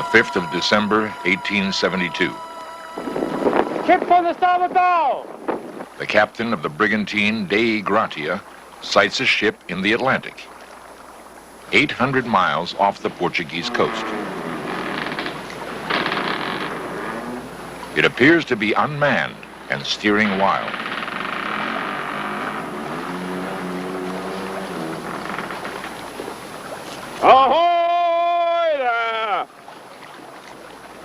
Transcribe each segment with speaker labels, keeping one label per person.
Speaker 1: the 5th of December, 1872.
Speaker 2: Ship on the starboard bow!
Speaker 1: The captain of the brigantine Dei Gratia sights a ship in the Atlantic, 800 miles off the Portuguese coast. It appears to be unmanned and steering wild.
Speaker 2: Ahoy there!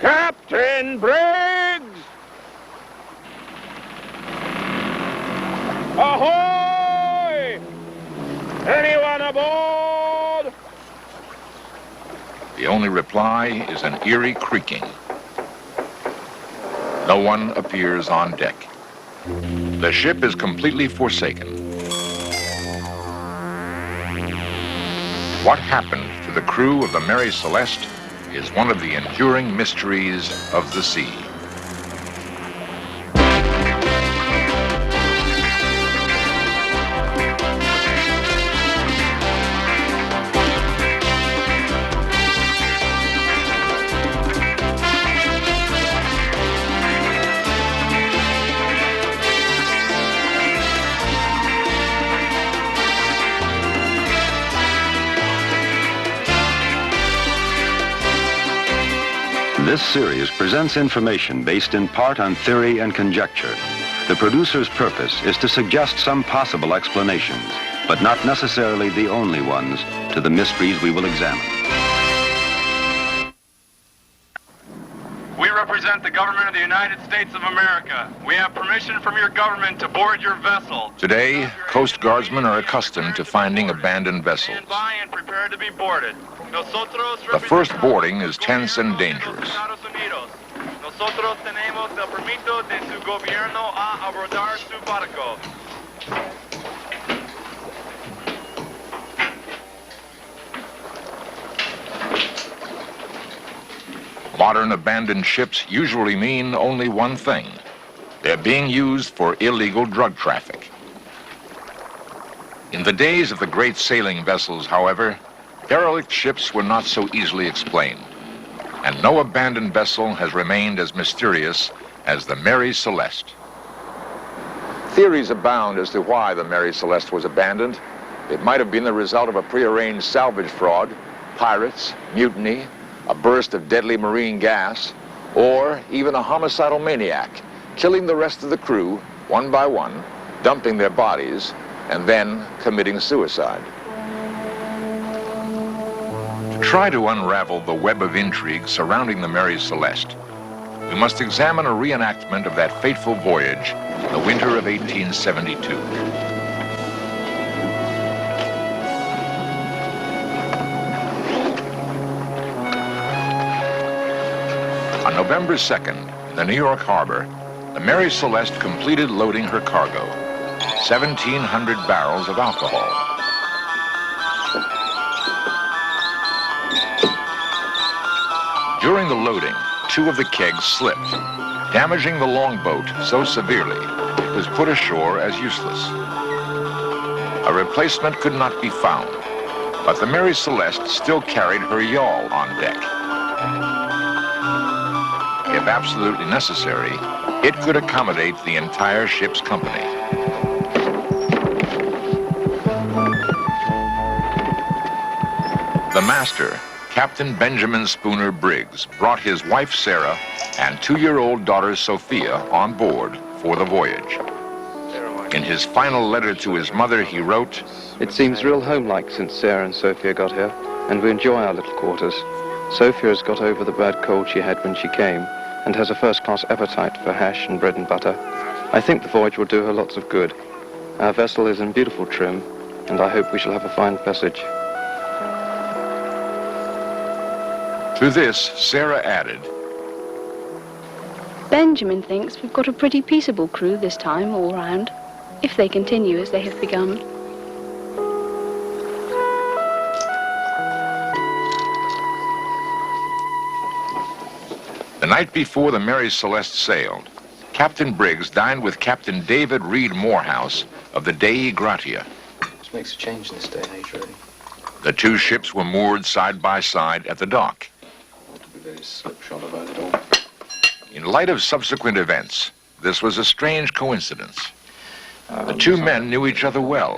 Speaker 2: Captain Briggs! Ahoy! Anyone aboard?
Speaker 1: The only reply is an eerie creaking. No one appears on deck. The ship is completely forsaken. What happened to the crew of the Mary Celeste is one of the enduring mysteries of the sea.
Speaker 3: This series presents information based in part on theory and conjecture. The producer's purpose is to suggest some possible explanations, but not necessarily the only ones, to the mysteries we will examine.
Speaker 4: We represent the government of the United States of America. We have permission from your government to board your vessel.
Speaker 1: Today, Coast Guardsmen are accustomed to finding abandoned vessels.
Speaker 4: Stand by and prepare to be boarded.
Speaker 1: The first boarding is tense and dangerous.
Speaker 4: Nosotros tenemos el permiso de su gobierno a abordar su barco.
Speaker 1: Modern abandoned ships usually mean only one thing. They're being used for illegal drug traffic. In the days of the great sailing vessels, however, derelict ships were not so easily explained, and no abandoned vessel has remained as mysterious as the Mary Celeste. Theories abound as to why the Mary Celeste was abandoned. It might have been the result of a prearranged salvage fraud, pirates, mutiny, a burst of deadly marine gas, or even a homicidal maniac, killing the rest of the crew one by one, dumping their bodies, and then committing suicide. To try to unravel the web of intrigue surrounding the Mary Celeste, we must examine a reenactment of that fateful voyage in the winter of 1872. On November 2nd, in the New York harbor, the Mary Celeste completed loading her cargo, 1,700 barrels of alcohol. During the loading, 2 of the kegs slipped, damaging the longboat so severely it was put ashore as useless. A replacement could not be found, but the Mary Celeste still carried her yawl on deck. If absolutely necessary, it could accommodate the entire ship's company. The master, Captain Benjamin Spooner Briggs, brought his wife Sarah and 2-year-old daughter Sophia on board for the voyage. In his final letter to his mother, he wrote,
Speaker 5: "It seems real home-like since Sarah and Sophia got here, and we enjoy our little quarters. Sophia has got over the bad cold she had when she came, and has a first-class appetite for hash and bread and butter. I think the voyage will do her lots of good. Our vessel is in beautiful trim, and I hope we shall have a fine passage."
Speaker 1: To this, Sarah added,
Speaker 6: "Benjamin thinks we've got a pretty peaceable crew this time all round, if they continue as they have begun."
Speaker 1: The night before the Mary Celeste sailed, Captain Briggs dined with Captain David Reed Morehouse of the Dei Gratia.
Speaker 7: This makes a change in this day and age, really.
Speaker 1: The 2 ships were moored side by side at the dock.
Speaker 7: very slipshod about it all.
Speaker 1: In light of subsequent events, this was a strange coincidence. The two men knew each other well.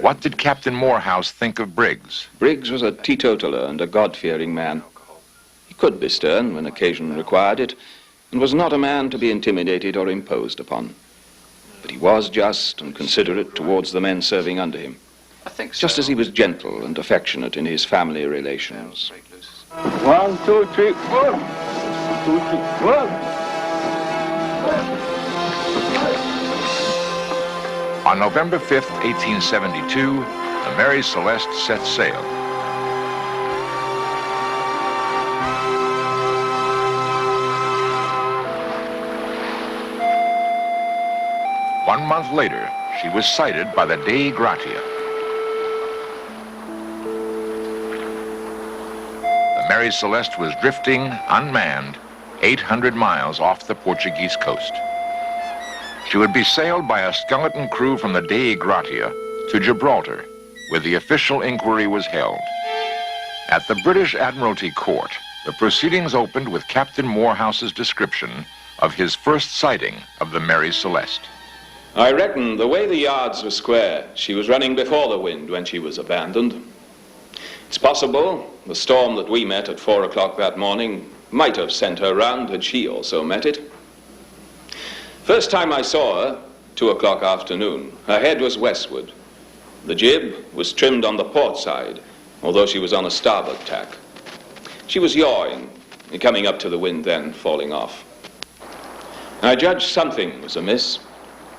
Speaker 1: What did Captain Morehouse think of Briggs?
Speaker 7: Briggs was a teetotaler and a God-fearing man. He could be stern when occasion required it, and was not a man to be intimidated or imposed upon. But he was just and considerate towards the men serving under him, just as he was gentle and affectionate in his family relations.
Speaker 2: 1, 2, 3, 4. 2, 3, 4.
Speaker 1: On November 5th, 1872, the Mary Celeste set sail. One month later, she was sighted by the Dei Gratia. The Mary Celeste was drifting, unmanned, 800 miles off the Portuguese coast. She would be sailed by a skeleton crew from the Dei Gratia to Gibraltar, where the official inquiry was held. At the British Admiralty Court, the proceedings opened with Captain Morehouse's description of his first sighting of the Mary Celeste.
Speaker 7: I reckon the way the yards were square, she was running before the wind when she was abandoned. It's possible the storm that we met at 4 o'clock that morning might have sent her round had she also met it. First time I saw her, 2 o'clock afternoon, her head was westward. The jib was trimmed on the port side, although she was on a starboard tack. She was yawing, coming up to the wind then, falling off. I judged something was amiss.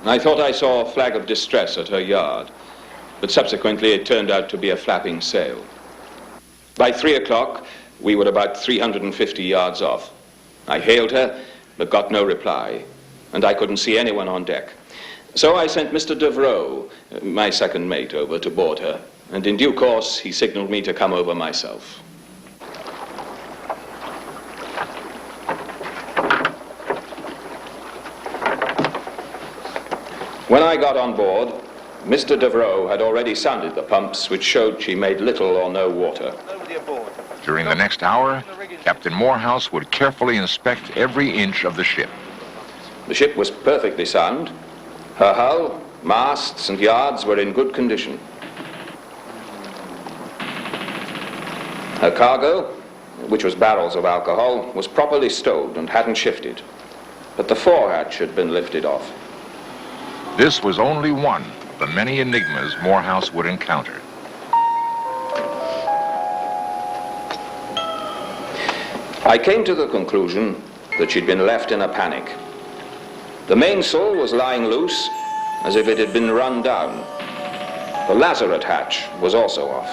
Speaker 7: I thought I saw a flag of distress at her yard, but subsequently it turned out to be a flapping sail. By 3 o'clock, we were about 350 yards off. I hailed her, but got no reply, and I couldn't see anyone on deck. So I sent Mr. Devereux, my second mate, over to board her, and in due course he signaled me to come over myself. When I got on board, Mr. Devereux had already sounded the pumps, which showed she made little or no water.
Speaker 1: During the next hour, Captain Morehouse would carefully inspect every inch of the ship.
Speaker 7: The ship was perfectly sound. Her hull, masts, and yards were in good condition. Her cargo, which was barrels of alcohol, was properly stowed and hadn't shifted, but the forehatch had been lifted off.
Speaker 1: This was only one of the many enigmas Morehouse would encounter.
Speaker 7: I came to the conclusion that she'd been left in a panic. The mainsail was lying loose, as if it had been run down. The lazarette hatch was also off,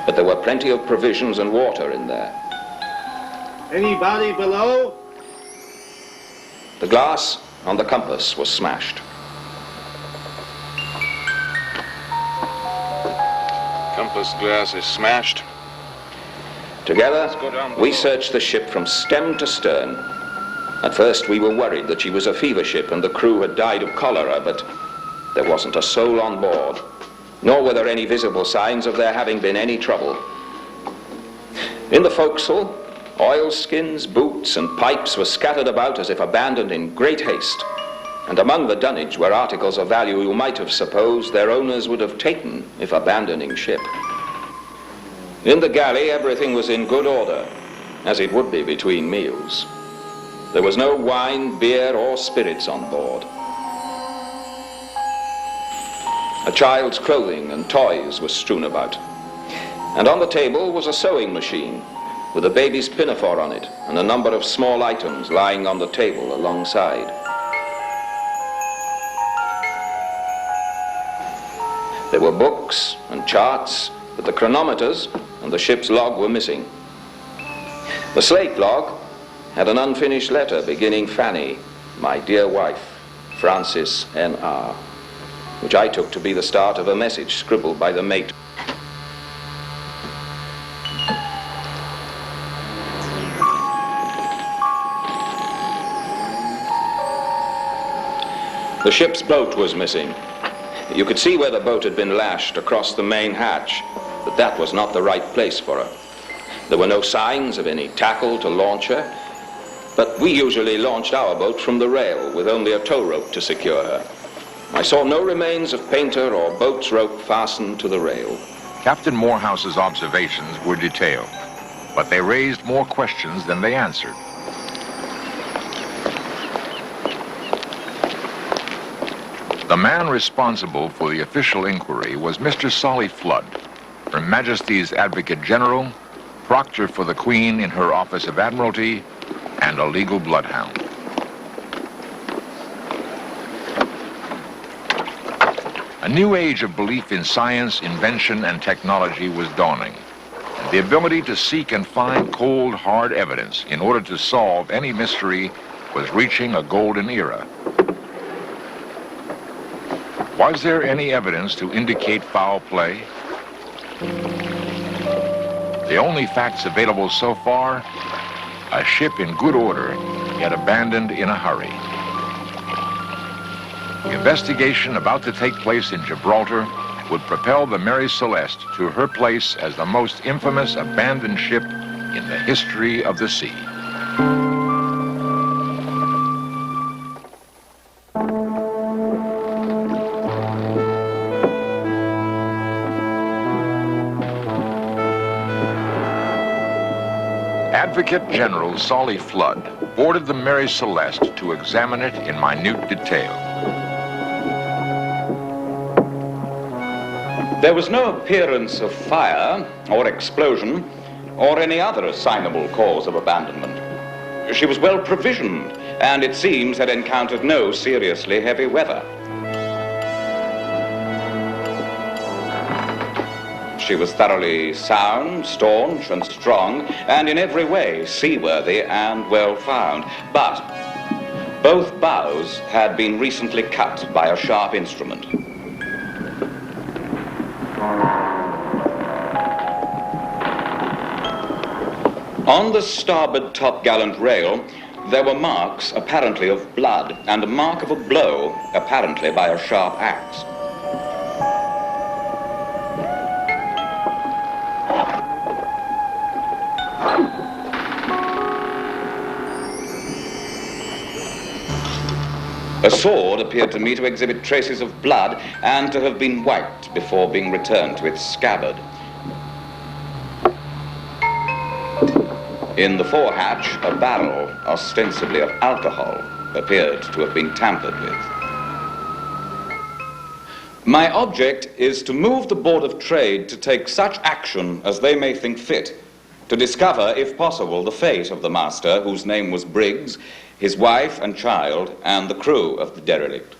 Speaker 7: but there were plenty of provisions and water in there.
Speaker 2: Anybody below?
Speaker 7: The glass on the compass was smashed.
Speaker 8: Compass glass is smashed.
Speaker 7: Together, we searched the ship from stem to stern. At first, we were worried that she was a fever ship and the crew had died of cholera, but there wasn't a soul on board, nor were there any visible signs of there having been any trouble. In the forecastle, oilskins, boots, and pipes were scattered about as if abandoned in great haste, and among the dunnage were articles of value you might have supposed their owners would have taken if abandoning ship. In the galley, everything was in good order, as it would be between meals. There was no wine, beer, or spirits on board. A child's clothing and toys were strewn about. And on the table was a sewing machine with a baby's pinafore on it and a number of small items lying on the table alongside. There were books and charts, but the chronometers and the ship's log were missing. The slate log had an unfinished letter beginning Fanny, my dear wife, Francis N.R., which I took to be the start of a message scribbled by the mate. The ship's boat was missing. You could see where the boat had been lashed across the main hatch, but that was not the right place for her. There were no signs of any tackle to launch her, but we usually launched our boat from the rail with only a tow rope to secure her. I saw no remains of painter or boat's rope fastened to the rail.
Speaker 1: Captain Morehouse's observations were detailed, but they raised more questions than they answered. The man responsible for the official inquiry was Mr. Solly Flood, Her Majesty's Advocate General, Proctor for the Queen in her Office of Admiralty, and a legal bloodhound. A new age of belief in science, invention, and technology was dawning. The ability to seek and find cold, hard evidence in order to solve any mystery was reaching a golden era. Was there any evidence to indicate foul play? The only facts available so far, a ship in good order, yet abandoned in a hurry. The investigation about to take place in Gibraltar would propel the Mary Celeste to her place as the most infamous abandoned ship in the history of the sea. Advocate General Solly Flood boarded the Mary Celeste to examine it in minute detail.
Speaker 9: There was no appearance of fire or explosion or any other assignable cause of abandonment. She was well provisioned and it seems had encountered no seriously heavy weather. She was thoroughly sound, staunch and strong and in every way seaworthy and well found. But both bows had been recently cut by a sharp instrument. On the starboard topgallant rail, there were marks apparently of blood and a mark of a blow, apparently by a sharp axe. A sword appeared to me to exhibit traces of blood and to have been wiped before being returned to its scabbard. In the forehatch, a barrel, ostensibly of alcohol, appeared to have been tampered with. My object is to move the Board of Trade to take such action as they may think fit, to discover, if possible, the fate of the master, whose name was Briggs, his wife and child, and the crew of the derelict.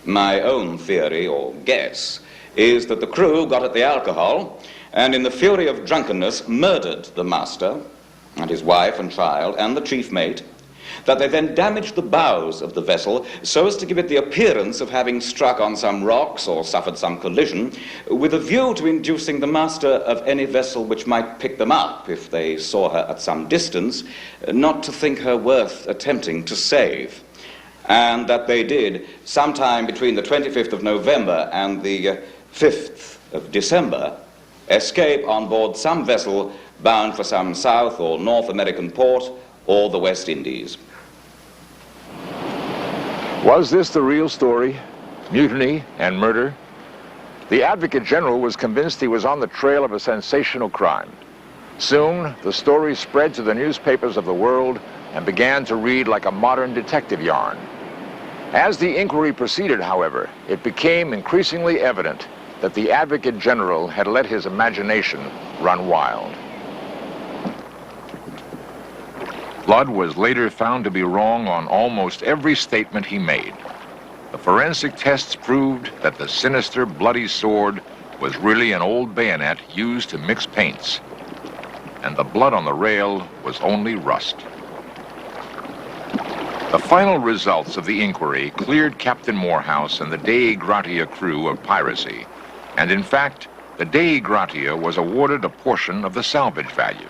Speaker 9: My own theory, or guess, is that the crew got at the alcohol, and in the fury of drunkenness murdered the master, and his wife and child, and the chief mate, that they then damaged the bows of the vessel so as to give it the appearance of having struck on some rocks or suffered some collision, with a view to inducing the master of any vessel which might pick them up if they saw her at some distance, not to think her worth attempting to save. And that they did, sometime between the 25th of November and the 5th of December, escape on board some vessel bound for some South or North American port or the West Indies.
Speaker 1: Was this the real story? Mutiny and murder? The Advocate General was convinced he was on the trail of a sensational crime. Soon, the story spread to the newspapers of the world and began to read like a modern detective yarn. As the inquiry proceeded, however, it became increasingly evident that the Advocate General had let his imagination run wild. Flood was later found to be wrong on almost every statement he made. The forensic tests proved that the sinister, bloody sword was really an old bayonet used to mix paints, and the blood on the rail was only rust. The final results of the inquiry cleared Captain Morehouse and the Dei Gratia crew of piracy, and in fact, the Dei Gratia was awarded a portion of the salvage value.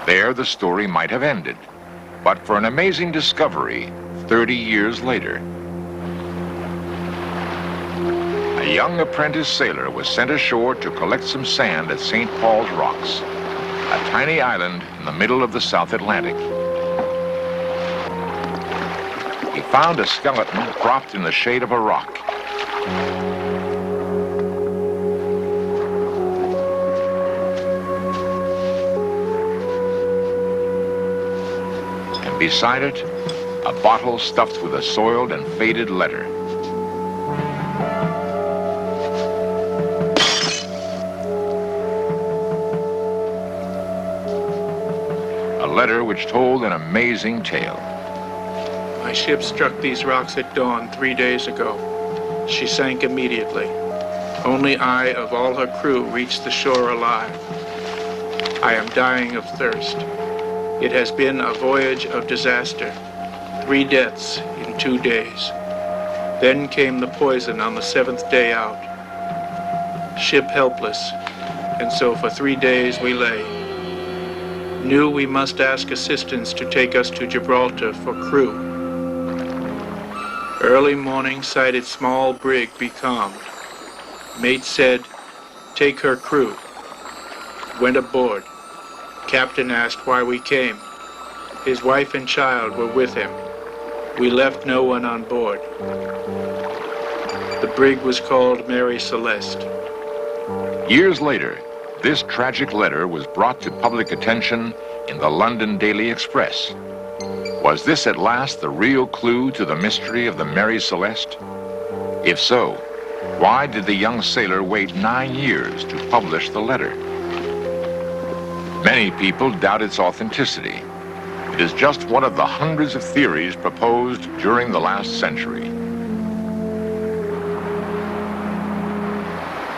Speaker 1: There, the story might have ended, but for an amazing discovery 30 years later. A A young apprentice sailor was sent ashore to collect some sand at St. Paul's Rocks, a tiny island in the middle of the South Atlantic. He found a skeleton propped in the shade of a rock. And beside it, a bottle stuffed with a soiled and faded letter. A letter which told an amazing tale.
Speaker 10: My ship struck these rocks at dawn 3 days ago. She sank immediately. Only I, of all her crew, reached the shore alive. I am dying of thirst. It has been a voyage of disaster. 3 deaths in 2 days. Then came the poison on the 7th day out. Ship helpless, and so for 3 days we lay. Knew we must ask assistance to take us to Gibraltar for crew. Early morning sighted small brig becalmed. Mate said, take her crew. Went aboard. Captain asked why we came. His wife and child were with him. We left no one on board. The brig was called Mary Celeste.
Speaker 1: Years later, this tragic letter was brought to public attention in the London Daily Express. Was this at last the real clue to the mystery of the Mary Celeste? If so, why did the young sailor wait 9 years to publish the letter? Many people doubt its authenticity. It is just one of the hundreds of theories proposed during the last century.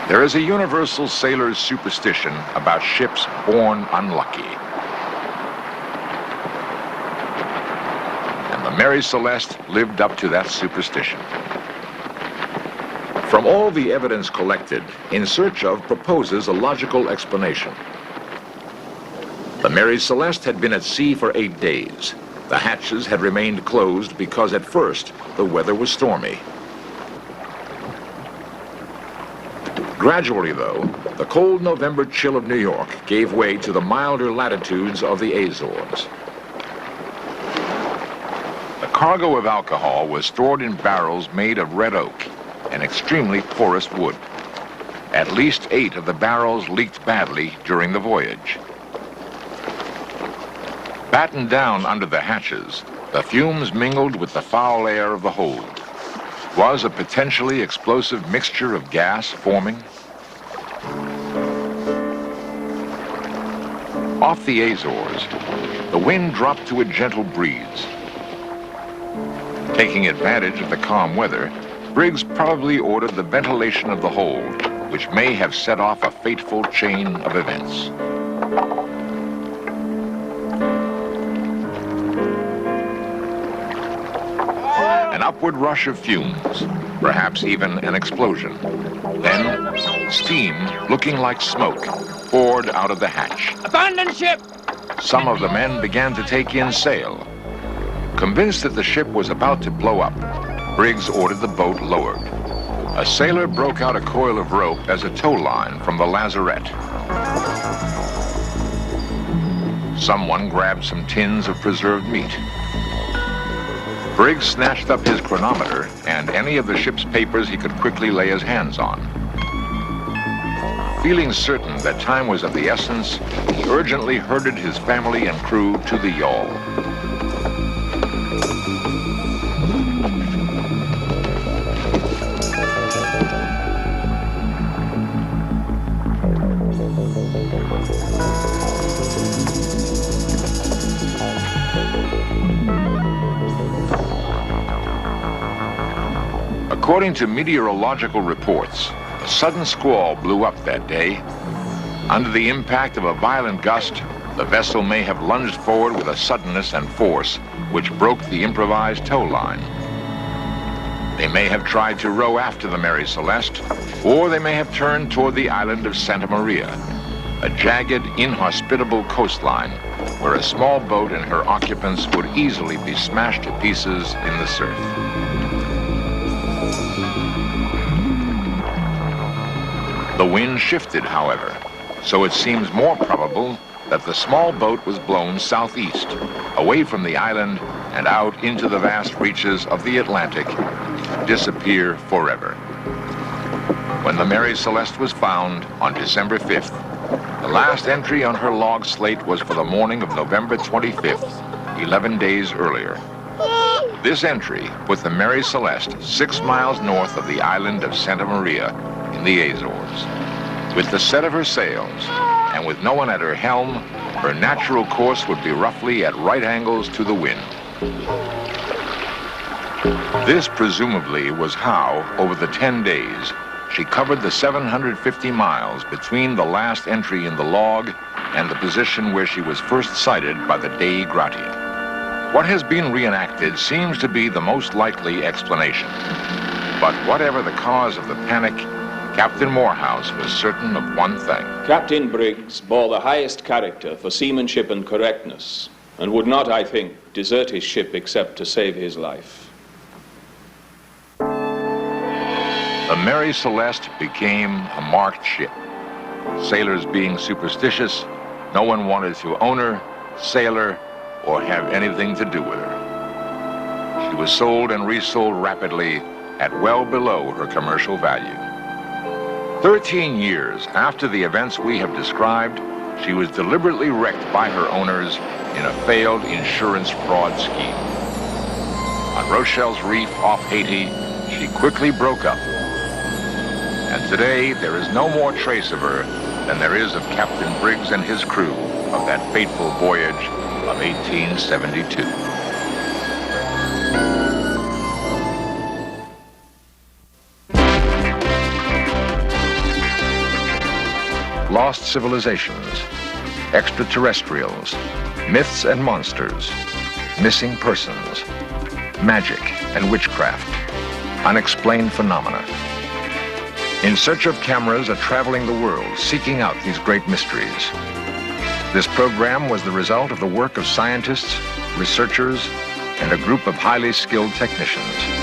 Speaker 1: There is a universal sailor's superstition about ships born unlucky. And the Mary Celeste lived up to that superstition. From all the evidence collected, In Search Of proposes a logical explanation. The Mary Celeste had been at sea for 8 days. The hatches had remained closed because at first the weather was stormy. Gradually, though, the cold November chill of New York gave way to the milder latitudes of the Azores. The cargo of alcohol was stored in barrels made of red oak, an extremely porous wood. At least 8 of the barrels leaked badly during the voyage. Battened down under the hatches, the fumes mingled with the foul air of the hold. Was a potentially explosive mixture of gas forming? Off the Azores, the wind dropped to a gentle breeze. Taking advantage of the calm weather, Briggs probably ordered the ventilation of the hold, which may have set off a fateful chain of events. An upward rush of fumes, perhaps even an explosion. Then, steam, looking like smoke, poured out of the hatch.
Speaker 2: Abandon ship!
Speaker 1: Some of the men began to take in sail. Convinced that the ship was about to blow up, Briggs ordered the boat lowered. A sailor broke out a coil of rope as a tow line from the lazarette. Someone grabbed some tins of preserved meat. Briggs snatched up his chronometer and any of the ship's papers he could quickly lay his hands on. Feeling certain that time was of the essence, he urgently herded his family and crew to the yawl. According to meteorological reports, a sudden squall blew up that day. Under the impact of a violent gust, the vessel may have lunged forward with a suddenness and force which broke the improvised tow line. They may have tried to row after the Mary Celeste, or they may have turned toward the island of Santa Maria, a jagged, inhospitable coastline where a small boat and her occupants would easily be smashed to pieces in the surf. The wind shifted, however, so it seems more probable that the small boat was blown southeast, away from the island and out into the vast reaches of the Atlantic, to disappear forever. When the Mary Celeste was found on December 5th, the last entry on her log slate was for the morning of November 25th, 11 days earlier. This entry put the Mary Celeste 6 miles north of the island of Santa Maria in the Azores. With the set of her sails, and with no one at her helm, her natural course would be roughly at right angles to the wind. This presumably was how, over the 10 days, she covered the 750 miles between the last entry in the log and the position where she was first sighted by the Dei Gratia. What has been reenacted seems to be the most likely explanation. But whatever the cause of the panic, Captain Morehouse was certain of one thing.
Speaker 7: Captain Briggs bore the highest character for seamanship and correctness, and would not, I think, desert his ship except to save his life.
Speaker 1: The Mary Celeste became a marked ship. Sailors being superstitious, no one wanted to own her, sail her, or have anything to do with her. She was sold and resold rapidly at well below her commercial value. 13 years after the events we have described, she was deliberately wrecked by her owners in a failed insurance fraud scheme. On Rochelle's Reef off Haiti, she quickly broke up. And today, there is no more trace of her than there is of Captain Briggs and his crew of that fateful voyage of 1872. Lost civilizations, extraterrestrials, myths and monsters, missing persons, magic and witchcraft, unexplained phenomena. In search of cameras are traveling the world, seeking out these great mysteries. This program was the result of the work of scientists, researchers, and a group of highly skilled technicians.